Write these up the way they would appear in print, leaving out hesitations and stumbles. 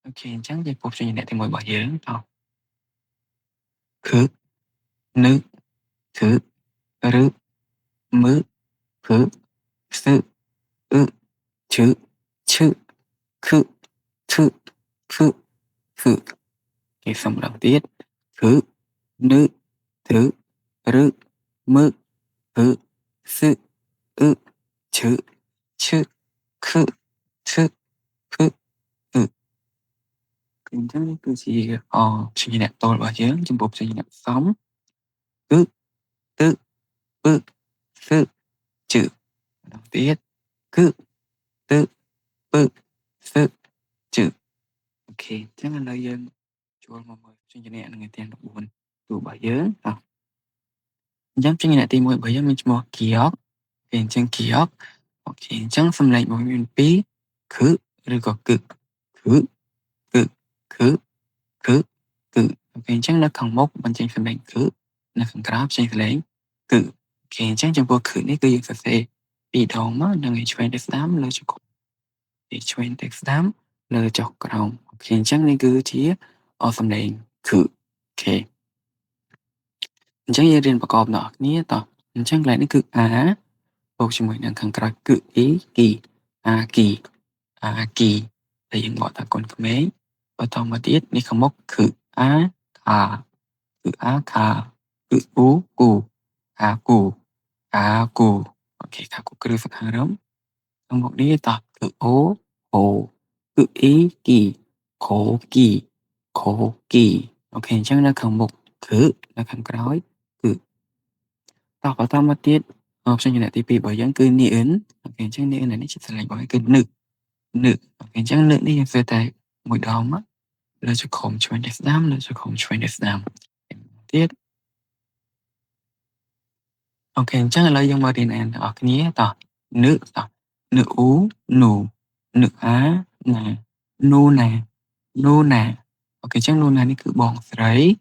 Oke, chẳng về phục sinh nhẹ thì ngồi bỏ dưỡng to. Khứ, nữ, thứ, rứ, mứ, phứ, sư, ư, chữ, chữ, khứ, thư, phứ, khứ. Cái xong đầu tiết. Khứ, nữ, thứ, rứ, mứ, phứ, sư, ư, chữ, chữ, khứ, thư, phứ, khứ. 굉장히 그지 중이네 떠올라지는 좀 법정이네 sống ức tức ức sự chữ đầu tiết cứ tự ức sự chữ ok chắc là lời dân cho mà mời chương trình này người tiền đọc buồn tụ bài nhớ dám chương trình này tìm mọi bài nhớ mình một kiosk hiện chân kiosk ok chẳng xâm lệnh một nguyên phí khứ rồi có cực khứ cực khứ khứ cự ok chắc là không mốc bên trên phần lệnh khứ là phần graph trên phần lệnh cự ok chắc trong bộ khứ này cứ dùng sẽ bị đầu mà là người chuyên được 8 lời cho thì chuyên được 8 lời cho cộng ok chắc này cứ chỉ ở phần lệnh khứ ok chắc như riêngประกอบ đó นี้ต่อchắc lại nó cự á bộ cho mình đang khẳng cự cự ý kỳ kỳ là những gọi là con mấy và thông mà tiết đi không mốc khử á khà khử á khà khử ú cù cù ok khà cù cứ phần hàng rống trong một đi tập khử ố hồ khử ý khổ kỳ ok chắc là không một khử là khẳng nói khửต่อvào thông mà tiết option như này thì bởi dẫn cứ ni ứng ok chắc ni ứng này nó chỉ là gọi cái nữ nữ ok chắc nữ đi về tại mỗi đó mà là cho khổng chuẩn đẹp đam là cho khổng chuẩn đẹp đam tiết ok chắc là dùng vào điện ảnh ở cái nhé tỏ nữ tỏ nữ ú nụ nữ á nà nô nà ok chắc nô nàนี่คือบอกsấy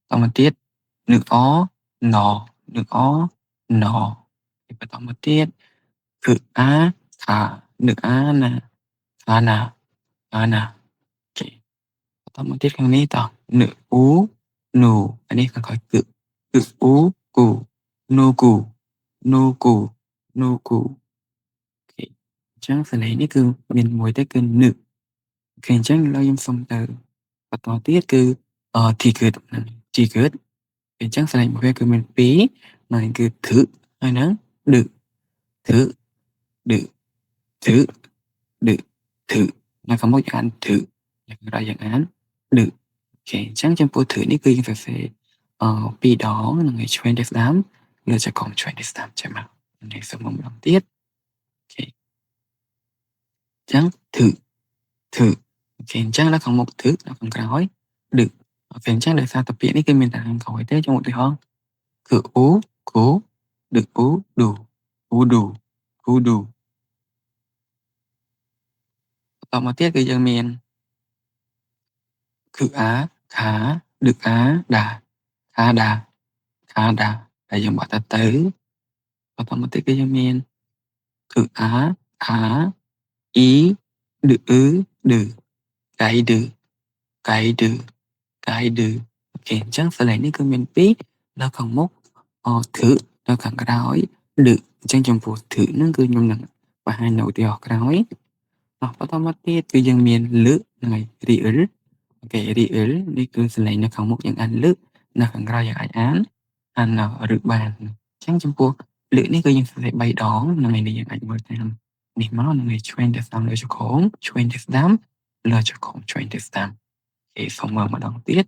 ต่อมาtiết nữ ó nữ ó nọ thì phảiต่อมาtiếtคือá khả nữ á nà okต่อมาtiếtครั้งนี้ต่อnữ ú nụ อันนี้ค่อยๆกึúกูนูกู ok chắc phần này นี่คือเป็นมวยได้เกินหนึ่ง ok chắcเรายังส่งtừ vàต่อtiết คือthì กิดthìเกิด ok chắc phần này một cáiคือเป็นปีnày คือถืออันนั้นดึถือดึถือดึถือlà có một dạng thử là ra dạng án được ok chắc trong bộ thửนี่คือยังphảiปีđó là ngày chuyên đẹp lắm lựa cho con chuyên đẹp lắm chạy mà này sẽ một lòng tiết ok chắc thử ok chắc là không một thứ là không có nói được ok chắc là sao tập việnนี่คือมีแต่คำขอให้เต้trong một từ không cứ ú cố được ú đủต่อมาtiết คือยังมีคือá khá được á đà là dùng bảo ta tử vàต่อมาtiết คือยังมีคือá khá ý được được cái được ok chắc phải nàyนี่คือมีปีแล้วของมกthửแล้วของกระร้อยđược trong trong phụ thử นั่นคือnhung nặng và hai nỗi thì học nói vàต่อมาtiết คือยังมีลึไง real ok real นี่คือสิ่งในของมกอย่างอันลึlàของเราอย่างán anh rực bàn chắc trong phụ lữ นี่คือยังใส่ใบดองlà ngày nàyอย่างอันเมื่อทำนี่มันlà ngày chuyên để làm lời cho khốn chuyên để đám lời cho khốn chuyên để làm thì không mơ mà đón tiết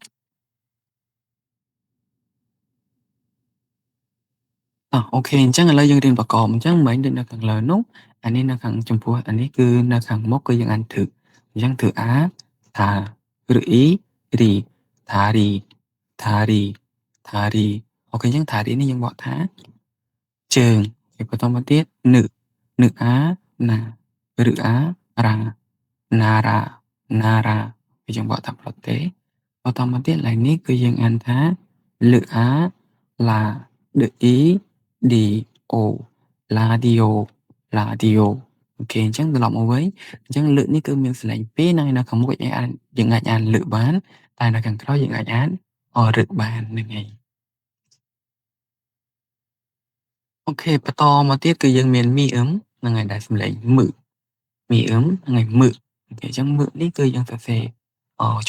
ok chắc là lời dân riêng và còn chắc mấy định là thằng lời nút anh ấy là thằng trong phụ anh ấy cứ là thằng mốc cứ dân anh thử dân thử á thà rữ ý rì thà rì ok dân thà đi nên dân bỏ thá trường thì có tông tiết nữ á nà rữ á ra nà ra thì dân bỏ tập luật tế có tông tiết lại nít cứ dân anh thá lự á là được ý đi ồ radio អូខេអញ្ចឹងត្រឡប់មកវិញអញ្ចឹងលឹកនេះគឺមានសលេង2នៅខាងមុខយើងអាចអានលឹកបានតែនៅខាងក្រោយយើងអាចអានរឹកបានហ្នឹងហើយអូខេបន្តមកទៀតគឺយើងមានមីអឹមហ្នឹងហើយដែលសំឡេងមឹកមីអឹមហ្នឹងហើយមឹកអូខេអញ្ចឹងមឹកនេះគឺយើងសរសេរ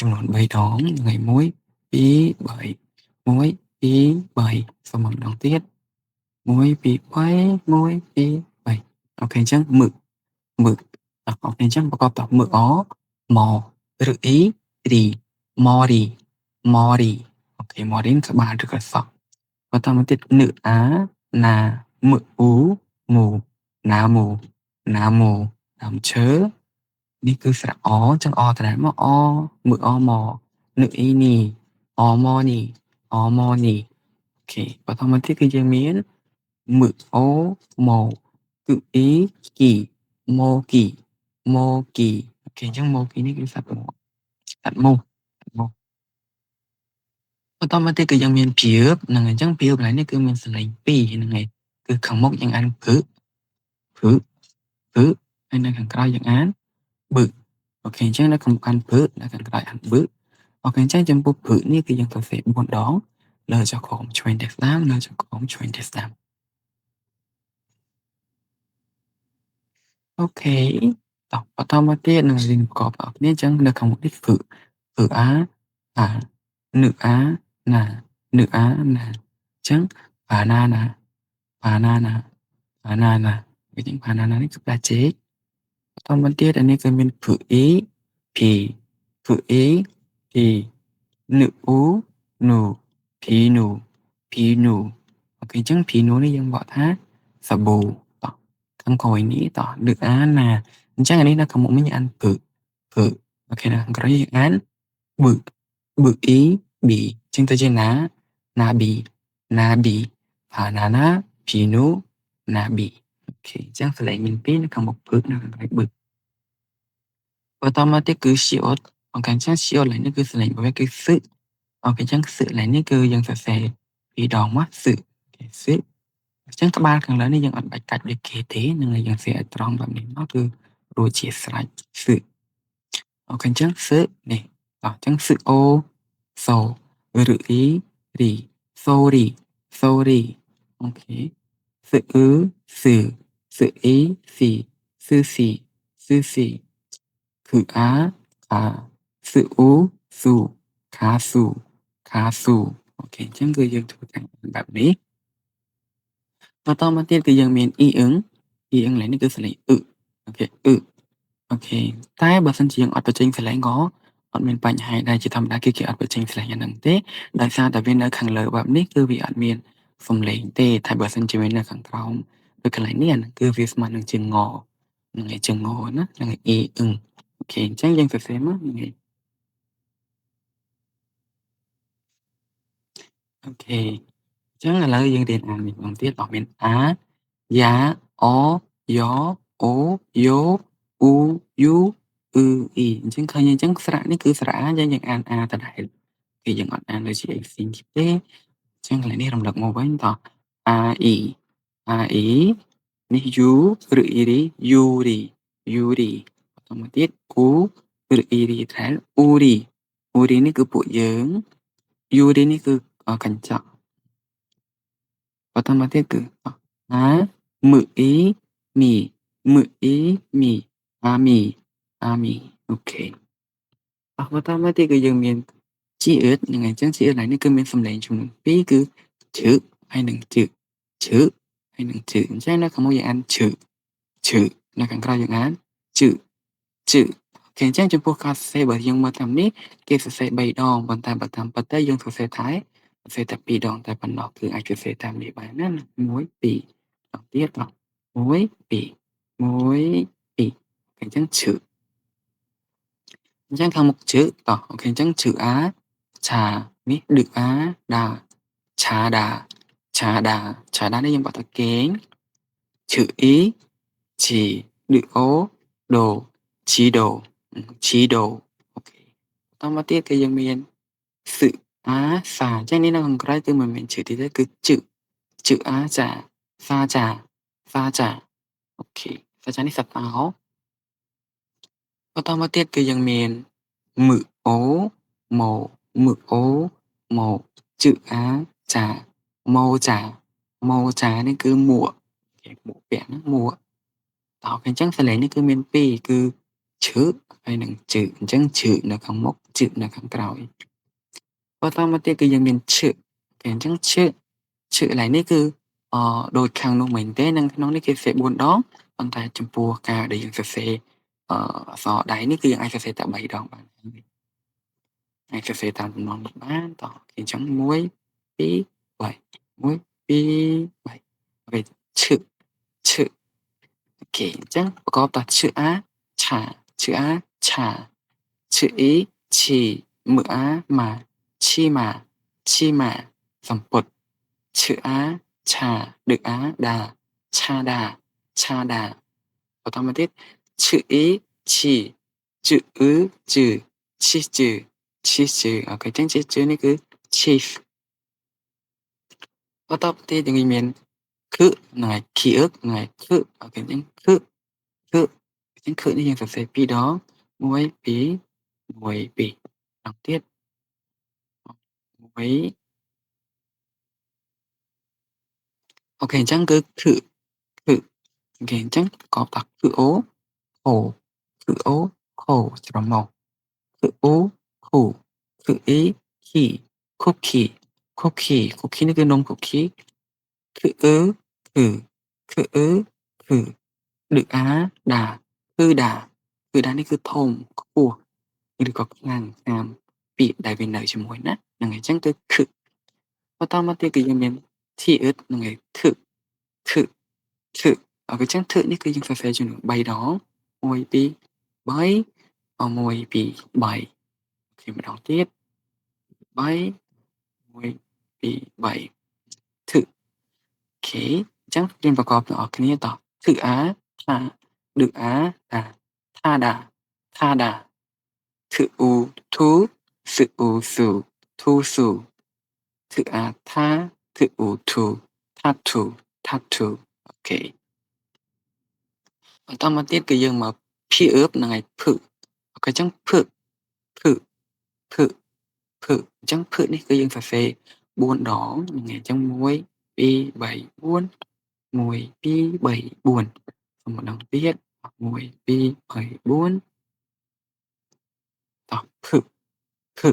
ចំនួន3ដងហ្នឹងហើយ1 2 3 1 2 3សូមម្ដងទៀត1 2 3 1 2 3អូខេអញ្ចឹងមឹកអូខេអញ្ចឹងប្រកបដោយមឹកអមឬអ៊ីរីម៉រីអូខេម៉រីក្បាលឬក៏សក់បន្តមកទៀតនឹអាណាមឹកអ៊ូមូណាម៉ូដើមឈើនេះគឺស្រៈអអញ្ចឹងអត្រែមកអមឹកអមនឹអ៊ីនីអម៉នីអូខេបន្តមកទៀតគឺយើងមានមឹកអូម៉ូគឺអ៊ីគីម៉ូគីអូខេអញ្ចឹងម៉ូគីនេះគឺសត្វមូសបន្តមកទៀតគឺយើងមានព្យាបហ្នឹងហើយអញ្ចឹងព្យាបកន្លែងនេះគឺមានសលេង2ហ្នឹងហើយគឺខាងមុខយើងអានភឹភឹហើយនៅខាងក្រោយយើងអានបឹកអូខេអញ្ចឹងនៅខាងមុខអានភឹនៅខាងក្រោយអានបឹកអូខេអញ្ចឹងចំពោះភឹនេះគឺយើងសរសេរ4ដងលើចុះក្រោមឆ្វេងទៅស្ដាំលើចុះក្រោមឆ្វេងទៅស្ដាំអូខេតោះបន្តមកទៀតនឹងរៀនប្រកបអរគ្នាអញ្ចឹងនៅខាងមុខនេះភឹអានឹអាណាអញ្ចឹងបាណាណាបាណាណាអញ្ចឹងបាណាណានេះគឺផ្លែចេកបន្តមកទៀតអានេះគឺមានភឹអ៊ីភីភឹអ៊ីភីនឹអ៊ូនូភីនូអូខេអញ្ចឹងភីនូនេះយើងបកថាសាប៊ូតោះខាងក្រោយនេះតោះនឹអាណាអញ្ចឹងអានេះនៅខាងមុខមិញអានភឹអូខេណាខាងក្រោយយើងអានបឹកអ៊ីប៊ីអញ្ចឹងទៅជាណាប៊ីផាណាណាភីនូណាប៊ីអូខេអញ្ចឹងសលេងមាន2នៅខាងមុខភឹនៅខាងក្រោយបឹកបន្តមកទៀតគឺស៊ីអ៊ុតអូខេអញ្ចឹងស៊ីអ៊ុតឡើងនេះគឺសលេងប្រភេទគឺសឹកអូខេអញ្ចឹងសឹកឡើងនេះគឺយើងសរសេរ2ដងមកសឹកអូខេសឹកអញ្ចឹងក្បាលខាងលើនេះយើងអត់បាច់កាច់ដូចគេទេនឹងហើយយើងសេឲ្យត្រង់បែបនេះមកគឺរួចជាស្រេចសឹកអូខេអញ្ចឹងសឹកនេះអញ្ចឹងសឹកអូសូឬអ៊ីរីសូរីអូខេសឹកអ៊ឺសឺអ៊ីស៊ីគឺខាសឺអ៊ូស៊ូខាស៊ូអូខេអញ្ចឹងគឺយើងធ្វើការបែបនេះបន្តមកទៀតគឺយើងមានអ៊ីអ៊ឹងឡើយនេះគឺសលេងអូខេអូខេតែបើសិនជាយើងអត់បញ្ចេញសលេងក៏អត់មានបញ្ហាដែរជាធម្មតាគេអត់បញ្ចេញសលេងអាហ្នឹងទេដោយសារតែវានៅខាងលើបែបនេះគឺវាអត់មានសំឡេងទេតែបើសិនជាវានៅខាងក្រោមដូចកន្លែងនេះអាហ្នឹងគឺវាស្មើនឹងជើងងហ្នឹងហើយជើងងណាហ្នឹងហើយអ៊ីអ៊ឹងអូខេអញ្ចឹងយើងសរសេរមកហ្នឹងហើយអូខេអញ្ចឹងឥឡូវយើងរៀនអានម្ដងទៀតមានអាយ៉ាអយ៉អូយ៉ូអ៊ូយូអ៊ឺអ៊ីអញ្ចឹងឃើញអញ្ចឹងស្រៈនេះគឺស្រៈអាយើងអានអាដដែលគឺយើងអត់អានដូចជា x ទេអញ្ចឹងកន្លែងនេះរំលឹកមកវិញតោះអាអ៊ីនេះយូឬអ៊ីរីយូរីបន្តមកទៀតអ៊ូឬអ៊ីរីថែលអ៊ូរីនេះគឺពួកយើងយូរីនេះគឺកញ្ចក់បន្តមកទៀតគឺអាមឹអ៊ីមីអាមីអូខេបន្តមកទៀតគឺយើងមានជីអឺតហ្នឹងហើយអញ្ចឹងជីអឺតនេះគឺមានសំឡេងចំនួន2គឺជឹកហើយនិងជឹកហើយនឹងជឹកអញ្ចឹងនៅខាងមុខយើងអានជឹកនៅខាងក្រោយយើងអានជឹកអូខេអញ្ចឹងចំពោះការសរសេរបើយើងមើលតាមនេះគេសរសេរ3ដងប៉ុន្តែបើតាមពិតទៅយើងសរសេរតែ2ដងតែប៉ុណ្ណោះគឺអាចសរសេរតាមនេះបានណា1 2ដងទៀត1 2អញ្ចឹងឈឹកអញ្ចឹងខាងមុខជឹកតោះអូខេអញ្ចឹងជឹកអាឆានេះដឹកអាដាឆាដានេះយើងបកថាគេងឈឹកអ៊ីជីដឹកអូដូជីដូអូខេបន្តមកទៀតគឺយើងមានសឹកអាសាអញ្ចឹងនេះនៅខាងក្រៅគឺមិនមែនជឹកទេគឺជឹកអាចាសាចាអូខេ សច្ចានេះសតោបន្តមកទៀតគឺយើងមានមឹអូម៉ូមឹអូម៉ូជឺអាចាម៉ូចាម៉ូចានេះគឺមួកគេមួកពាក់ណាមួកតោះអញ្ចឹងសលេងនេះគឺមានពីរគឺឈឹហើយនិងជឺអញ្ចឹងជឺនៅខាងមុខជឺនៅខាងក្រោយបន្តមកទៀតគឺយើងមានឈឹគេអញ្ចឹងឈឹកន្លែងនេះគឺដូចខាងនោះមែនទេនិងក្នុងនេះគេសរសេរ4ដងប៉ុន្តែចំពោះការដែលយើងសរសេរអក្សរដៃនេះគឺយើងអាចសរសេរតែ3ដងបានហើយអាចសរសេរតាមចំនួននេះបានតោះអញ្ចឹង1 2 3 1 2 3អូខេឈឹឈឹអូខេអញ្ចឹងប្រកបដោយឈឹអាឆាឈឹអាឆាឈឹអ៊ីឈីមើអាម៉ាឈីម៉ាឈីម៉ាសំពត់ឈឹអាឆាដឹកអាដាឆាដាឆាដាបន្តមកទៀតឈឹអ៊ីឈីជឺអ៊ឺជឺឈីជឺឈីជឺអូខេអញ្ចឹងឈីជឺនេះគឺ chief បន្តទៀតយើងមានខឹហ្នឹងហើយខៀកហ្នឹងហើយខឹអូខេអញ្ចឹងខឹខឹអញ្ចឹងខឹនេះយើងសរសេរ2ដង1 2 1 2ដងទៀត1អូខេអញ្ចឹងគឺខឹខឹអូខេអញ្ចឹងប្រកបដោយខឹអូខូខឹអូខូច្រមុះខឹអូខូខឹអ៊ីខី cookie cookie នេះគឺនំ cookie ខឹអ៊ឺខឺខឹអ៊ឺខឺដឹកអាដាគឺដានេះគឺធំខ្ពស់ឬក៏ខ្លាំងតាមពាក្យដែលវានៅជាមួយណាហ្នឹងហើយអញ្ចឹងគឺខឹបន្តមកទៀតគឺយើងមានធីអ៊ឹតហ្នឹងហើយធឹធឹធឹអញ្ចឹងធឹនេះគឺយើងសរសេរចំនួន3ដង1 2 3 1 2 3អូខេម្ដងទៀត3 1 2 3ធឹអូខេអញ្ចឹងយើងប្រកបទាំងអស់គ្នាតោះធឹអាថាដឹកអាដាថាដាថាដាធឹអ៊ូធូសឹអ៊ូស៊ូធូស៊ូធឹអាថាធឹអ៊ូធូថាធូថាធូអូខេបន្តមកទៀតគឺយើងមកភីអឺបហ្នឹងហើយភឹអូខេអញ្ចឹងភឹភឹភឹភឹអញ្ចឹងភឹនេះគឺយើងសរសេរ4ដងហ្នឹងហើយអញ្ចឹង1 2 3 4 1 2 3 4សូមម្ដងទៀត1 2 3 4តោះភឹភឹអូ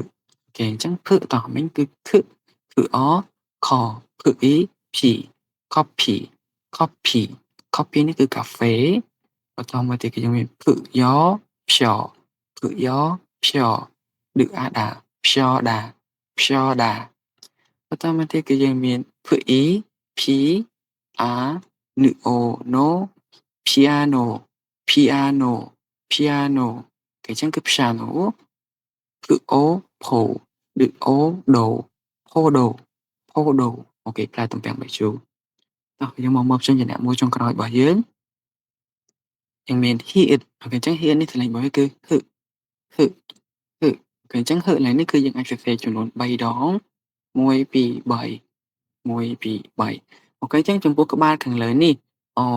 ខេអញ្ចឹងភឹតោះមិញគឺខឹខឹអខភឹអ៊ីភី coffee coffee coffee នេះគឺកាហ្វេបន្តមកទៀតគឺយើងមានភឹយ៉ផ្យភឹយ៉ផ្យដឹកអាដាផ្យដាផ្យដាបន្តមកទៀតគឺយើងមានភឹអ៊ីភីអានឺអូណូ piano piano piano គេអញ្ចឹងគឺ piano គឺអូផូឬអូដូផូដូផូដូអូខេផ្លែទំពាំងបាយជូរតោះយើងមកផ្សេងជាអ្នកមួយចុងក្រោយរបស់យើងមាន hit អូខេអញ្ចឹង hit នេះសលេងរបស់វាគឺហឹហឹហឹអូខេអញ្ចឹងហឹឡើងនេះគឺយើងអាចសរសេរចំនួន3ដង1 2 3 1 2 3អូខេអញ្ចឹងចំពោះក្បាលខាងលើនេះ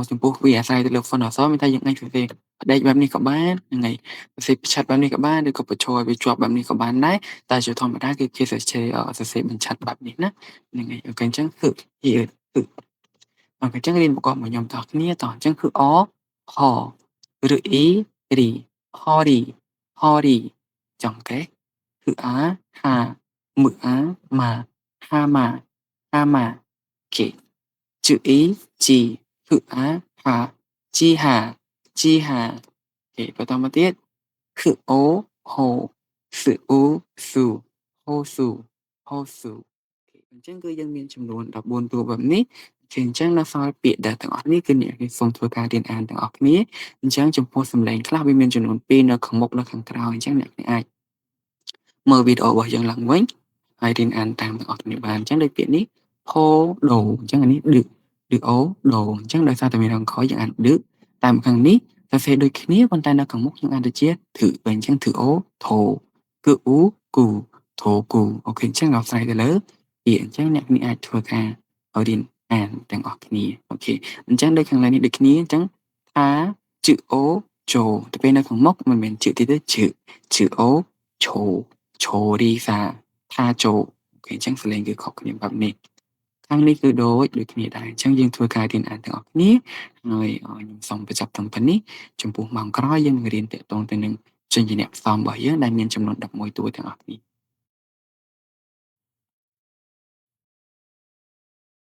ចំពោះវាអាស្រ័យទៅលើ font អក្សរមានថាយើងអាចសរសេរផ្ដេកបែបនេះក៏បានហ្នឹងហើយសរសេរបញ្ឆិតបែបនេះក៏បានឬក៏បញ្ឈរឲ្យវាជាប់បែបនេះក៏បានដែរតែជាធម្មតាគឺគេសរសេរបញ្ឆិតបែបនេះណាហ្នឹងហើយអូខេអញ្ចឹងហឹហៀហឹអូខេអញ្ចឹងរៀនប្រកបមកខ្ញុំតោះគ្នាតោះអញ្ចឹងគឺអហឬអ៊ីរីហរីហរីចង្កេះគឺអាហាមឺអាម៉ាហាម៉ាហាម៉ាគេជឺអ៊ីជីគឺអាហាជីហាជីហាគេបន្តមកទៀតគឺអូហូសឺអ៊ូស៊ូហូស៊ូហូស៊ូអញ្ចឹងគឺយើងមានចំនួន14តួបែបនេះជាអញ្ចឹងនៅសល់ពាក្យដែលទាំងអស់នេះគឺអ្នកគេសូមធ្វើការរៀនអានទាំងអស់គ្នាអញ្ចឹងចំពោះសំឡេងខ្លះវាមានចំនួន2នៅខាងមុខនិងខាងក្រោយអញ្ចឹងអ្នកអាចមើលវីដេអូរបស់យើងឡើងវិញហើយរៀនអានតាមទាំងអស់គ្នាបានអញ្ចឹងដូចពាក្យនេះផូដូអញ្ចឹងអានេះឌឺឌឺអូដូអញ្ចឹងដោយសារតែមានខាងក្រោយយើងអានឌឺតាមខាងនេះសរសេរដូចគ្នាប៉ុន្តែនៅខាងមុខយើងអានទៅជាធឺអញ្ចឹងធឺអូថូគឺអ៊ូគូថូគូអូខេអញ្ចឹងអាស្រ័យទៅលើពាក្យអញ្ចឹងអ្នកនេះអាចធ្វើការរៀនអានទាំងអស់គ្នាអូខេអញ្ចឹងដូចខាងលើនេះដូចគ្នាអញ្ចឹងថា chữ ố chồទៅពេលនៅខាងមុខមិនមែនជើទៀតទេជើអូឈោឈោរីសាថាជោអូខេអញ្ចឹងសលេងគឺខុសគ្នាបែបនេះខាងនេះគឺដូចគ្នាដែរអញ្ចឹងយើងធ្វើការរៀនអានទាំងអស់គ្នាហើយខ្ញុំសូមបញ្ចប់ត្រឹមប៉ុណ្នេះចំពោះម៉ោងក្រោយយើងនឹងរៀនតាក់ទងទៅនឹងចេញជាអ្នកផ្សំរបស់យើងដែលមានចំនួន11តួទាំងអស់គ្នា